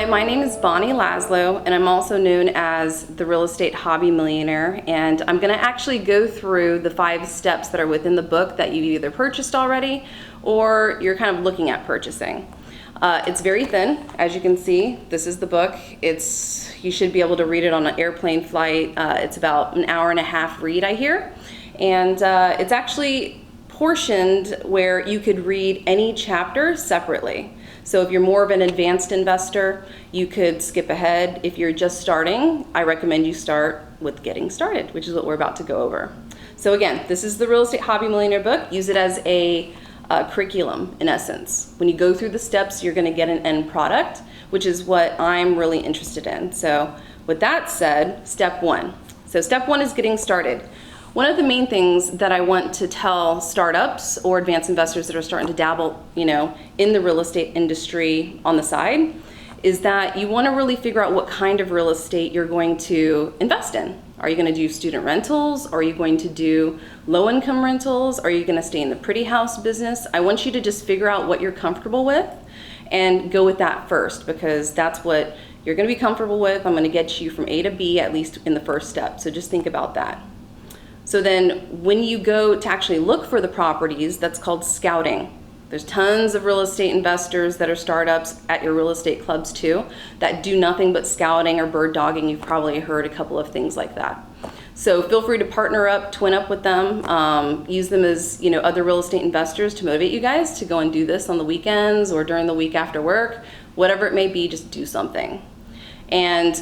Hi, my name is Bonnie Laslo, and I'm also known as the Real Estate Hobby Millionaire, and I'm going to actually go through the 5 steps that are within the book that you've either purchased already or you're kind of looking at purchasing. It's very thin, as you can see. This is the book. You should be able to read it on an airplane flight. It's about an hour and a half read, I hear, and it's actually portioned where you could read any chapter separately. So if you're more of an advanced investor, you could skip ahead. If you're just starting, I recommend you start with getting started, which is what we're about to go over. So again, this is the Real Estate Hobby Millionaire book. Use it as a curriculum in essence. When you go through the steps, you're going to get an end product, which is what I'm really interested in. So with that said, step 1. So step 1 is getting started. One of the main things that I want to tell startups or advanced investors that are starting to dabble, in the real estate industry on the side is that you want to really figure out what kind of real estate you're going to invest in. Are you going to do student rentals? Are you going to do low-income rentals? Are you going to stay in the pretty house business? I want you to just figure out what you're comfortable with and go with that first, because that's what you're going to be comfortable with. I'm going to get you from A to B, at least in the first step. So just think about that. So then when you go to actually look for the properties, that's called scouting. There's tons of real estate investors that are startups at your real estate clubs too that do nothing but scouting or bird dogging. You've probably heard a couple of things like that. So feel free to partner up, twin up with them, use them as other real estate investors to motivate you guys to go and do this on the weekends or during the week after work, whatever it may be, just do something. And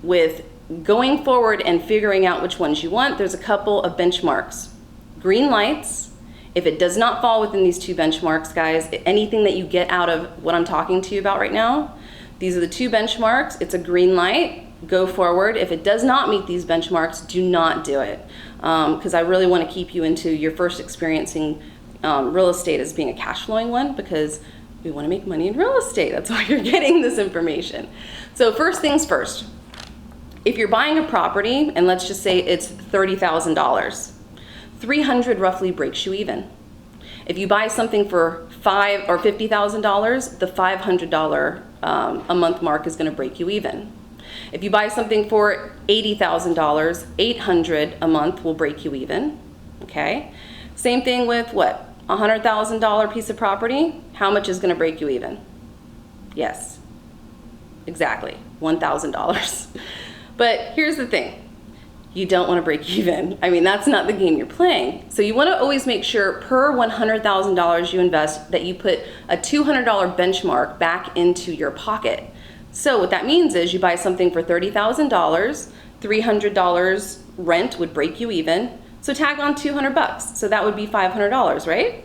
with going forward and figuring out which ones you want, there's a couple of benchmarks. Green lights. If it does not fall within these 2 benchmarks, guys, anything that you get out of what I'm talking to you about right now, these are the 2 benchmarks. It's a green light. Go forward. If it does not meet these benchmarks, do not do it, because I really want to keep you into your first experiencing real estate as being a cash flowing one, because we want to make money in real estate. That's why you're getting this information. So first things first. If you're buying a property, and let's just say it's $30,000, $300 roughly breaks you even. If you buy something for $5,000 or $50,000, the $500 a month mark is going to break you even. If you buy something for $80,000, $800 a month will break you even. Okay. Same thing with what? $100,000 piece of property. How much is going to break you even? Yes, exactly, $1,000. But here's the thing, you don't want to break even. I mean, that's not the game you're playing. So you want to always make sure per $100,000 you invest that you put a $200 benchmark back into your pocket. So what that means is you buy something for $30,000, $300 rent would break you even. So tag on $200, so that would be $500, right?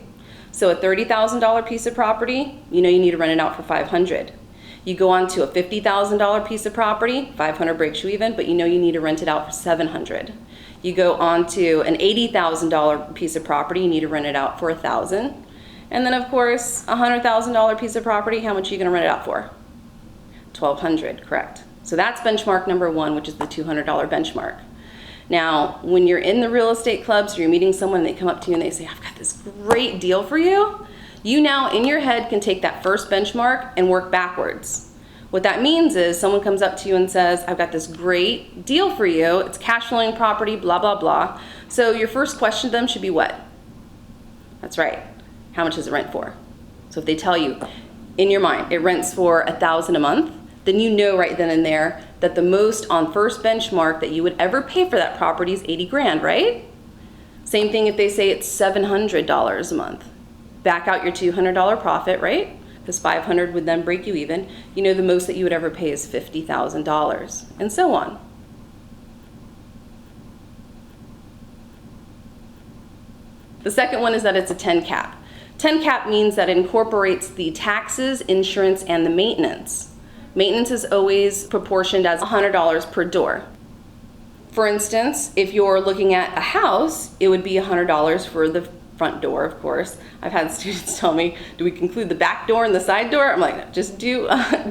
So a $30,000 piece of property, you need to rent it out for $500. You go on to a $50,000 piece of property, $500 breaks you even, but you need to rent it out for $700. You go on to an $80,000 piece of property, you need to rent it out for $1,000. And then of course, a $100,000 piece of property, how much are you gonna rent it out for? $1,200, correct. So that's benchmark number 1, which is the $200 benchmark. Now, when you're in the real estate clubs or you're meeting someone, they come up to you and they say, I've got this great deal for you. You now, in your head, can take that first benchmark and work backwards. What that means is someone comes up to you and says, I've got this great deal for you. It's cash flowing property, blah, blah, blah. So your first question to them should be what? That's right. How much does it rent for? So if they tell you, in your mind, it rents for $1,000 a month, then you know right then and there that the most on first benchmark that you would ever pay for that property is $80,000, right? Same thing if they say it's $700 a month. Back out your $200 profit, right? Because $500 would then break you even. The most that you would ever pay is $50,000, and so on. The second one is that it's a 10 cap. 10 cap means that it incorporates the taxes, insurance, and the maintenance. Maintenance is always proportioned as $100 per door. For instance, if you're looking at a house, it would be $100 for the front door, of course. I've had students tell me, do we include the back door and the side door? I'm like, no, just do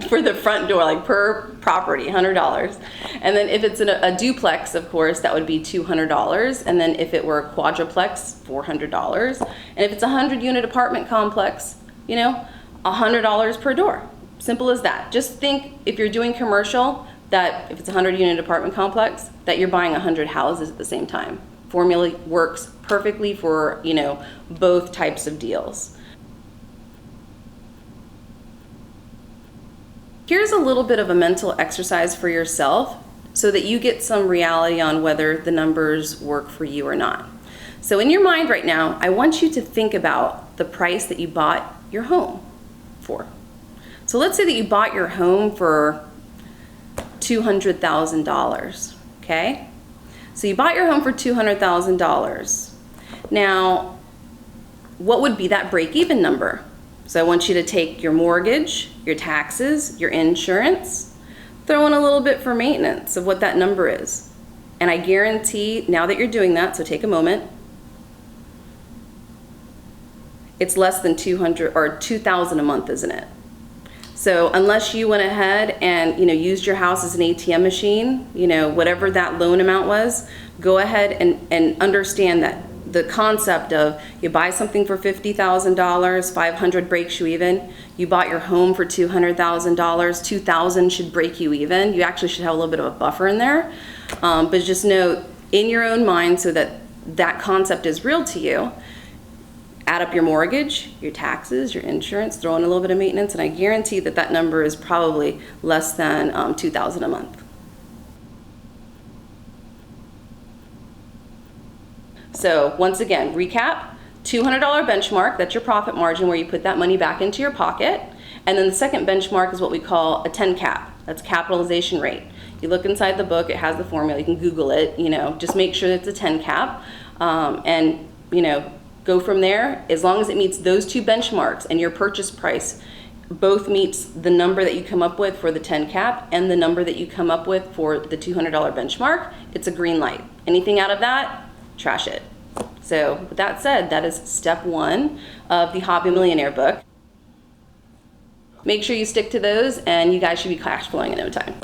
for the front door, like per property, $100. And then if it's a duplex, of course, that would be $200. And then if it were a quadruplex, $400. And if it's a 100-unit apartment complex, $100 per door. Simple as that. Just think if you're doing commercial, that if it's a 100-unit apartment complex, that you're buying 100 houses at the same time. Formula works perfectly for, both types of deals. Here's a little bit of a mental exercise for yourself so that you get some reality on whether the numbers work for you or not. So in your mind right now, I want you to think about the price that you bought your home for. So let's say that you bought your home for $200,000, okay? So you bought your home for $200,000. Now, what would be that break-even number? So I want you to take your mortgage, your taxes, your insurance, throw in a little bit for maintenance of what that number is. And I guarantee, now that you're doing that, so take a moment, it's less than $200 or $2,000 a month, isn't it? So unless you went ahead and used your house as an ATM machine, whatever that loan amount was, go ahead and understand that the concept of you buy something for $50,000, 500 breaks you even. You bought your home for $200,000, 2,000 should break you even. You actually should have a little bit of a buffer in there, but just know in your own mind so that that concept is real to you. Add up your mortgage, your taxes, your insurance, throw in a little bit of maintenance, and I guarantee that that number is probably less than $2,000 a month. So once again, recap, $200 benchmark, that's your profit margin where you put that money back into your pocket. And then the second benchmark is what we call a 10 cap, that's capitalization rate. You look inside the book, it has the formula, you can Google it, just make sure that it's a 10 cap, and go from there. As long as it meets those two benchmarks and your purchase price both meets the number that you come up with for the 10 cap and the number that you come up with for the $200 benchmark, it's a green light. Anything out of that, trash it. So with that said, that is step 1 of the Hobby Millionaire book. Make sure you stick to those and you guys should be cash flowing in no time.